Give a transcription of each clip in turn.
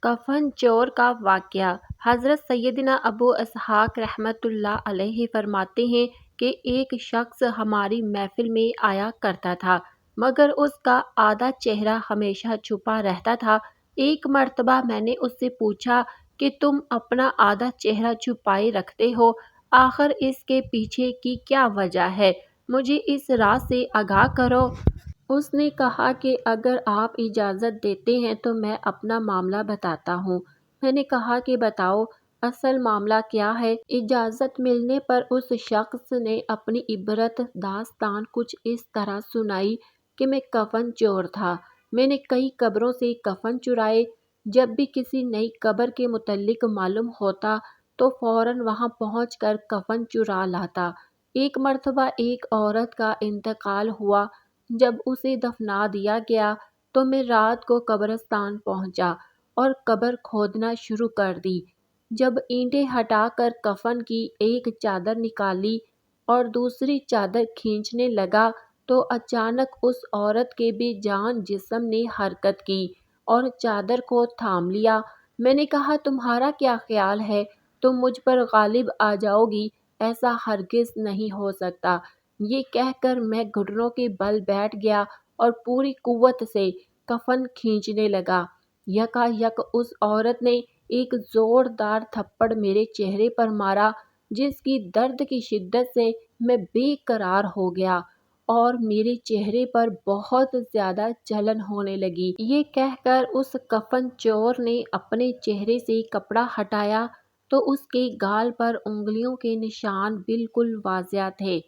کفن چور کا واقعہ۔ حضرت سیدنا ابو اسحاق رحمۃ اللہ علیہ فرماتے ہیں کہ ایک شخص ہماری محفل میں آیا کرتا تھا مگر اس کا آدھا چہرہ ہمیشہ چھپا رہتا تھا۔ ایک مرتبہ میں نے اس سے پوچھا کہ تم اپنا آدھا چہرہ چھپائے رکھتے ہو، آخر اس کے پیچھے کی کیا وجہ ہے؟ مجھے اس راز سے آگاہ کرو۔ اس نے کہا کہ اگر آپ اجازت دیتے ہیں تو میں اپنا معاملہ بتاتا ہوں۔ میں نے کہا کہ بتاؤ، اصل معاملہ کیا ہے؟ اجازت ملنے پر اس شخص نے اپنی عبرت داستان کچھ اس طرح سنائی کہ میں کفن چور تھا۔ میں نے کئی قبروں سے کفن چرائے۔ جب بھی کسی نئی قبر کے متعلق معلوم ہوتا تو فوراً وہاں پہنچ کر کفن چرا لاتا۔ ایک مرتبہ ایک عورت کا انتقال ہوا۔ جب اسے دفنا دیا گیا تو میں رات کو قبرستان پہنچا اور قبر کھودنا شروع کر دی۔ جب اینٹیں ہٹا کر کفن کی ایک چادر نکالی اور دوسری چادر کھینچنے لگا تو اچانک اس عورت کے بے جان جسم نے حرکت کی اور چادر کو تھام لیا۔ میں نے کہا تمہارا کیا خیال ہے؟ تم مجھ پر غالب آ جاؤ گی؟ ایسا ہرگز نہیں ہو سکتا۔ یہ کہہ کر میں گھٹنوں کے بل بیٹھ گیا اور پوری قوت سے کفن کھینچنے لگا۔ یکا یک اس عورت نے ایک زوردار تھپڑ میرے چہرے پر مارا جس کی درد کی شدت سے میں بے قرار ہو گیا اور میرے چہرے پر بہت زیادہ جلن ہونے لگی۔ یہ کہہ کر اس کفن چور نے اپنے چہرے سے کپڑا ہٹایا تو اس کے گال پر انگلیوں کے نشان بالکل واضح تھے۔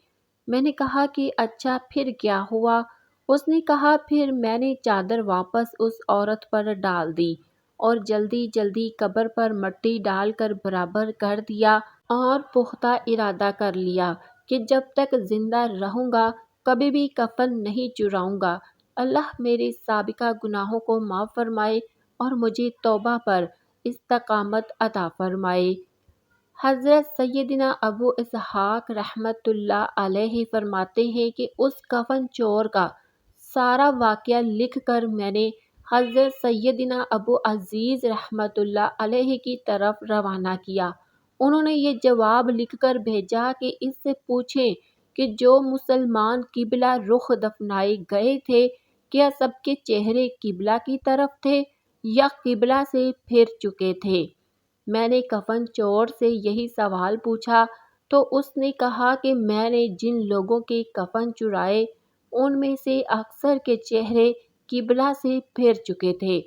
میں نے کہا کہ اچھا پھر کیا ہوا؟ اس نے کہا پھر میں نے چادر واپس اس عورت پر ڈال دی اور جلدی جلدی قبر پر مٹی ڈال کر برابر کر دیا اور پختہ ارادہ کر لیا کہ جب تک زندہ رہوں گا کبھی بھی کفن نہیں چراؤں گا۔ اللہ میرے سابقہ گناہوں کو معاف فرمائے اور مجھے توبہ پر استقامت عطا فرمائے۔ حضرت سیدنا ابو اسحاق رحمۃ اللہ علیہ فرماتے ہیں کہ اس کفن چور کا سارا واقعہ لکھ کر میں نے حضرت سیدنا ابو عزیز رحمۃ اللہ علیہ کی طرف روانہ کیا۔ انہوں نے یہ جواب لکھ کر بھیجا کہ اس سے پوچھیں کہ جو مسلمان قبلہ رخ دفنائے گئے تھے کیا سب کے چہرے قبلہ کی طرف تھے یا قبلہ سے پھر چکے تھے؟ میں نے کفن چور سے یہی سوال پوچھا تو اس نے کہا کہ میں نے جن لوگوں کے کفن چرائے ان میں سے اکثر کے چہرے قبلہ سے پھر چکے تھے۔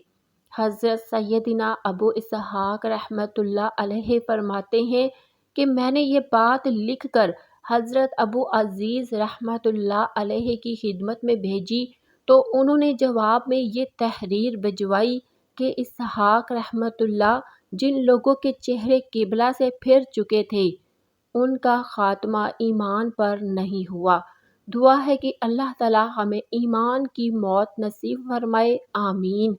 حضرت سیدنا ابو اسحاق رحمۃ اللہ علیہ فرماتے ہیں کہ میں نے یہ بات لکھ کر حضرت ابو عزیز رحمۃ اللہ علیہ کی خدمت میں بھیجی تو انہوں نے جواب میں یہ تحریر بھجوائی کہ اسحاق رحمۃ اللہ جن لوگوں کے چہرے قبلہ سے پھر چکے تھے ان کا خاتمہ ایمان پر نہیں ہوا۔ دعا ہے کہ اللہ تعالی ہمیں ایمان کی موت نصیب فرمائے، آمین۔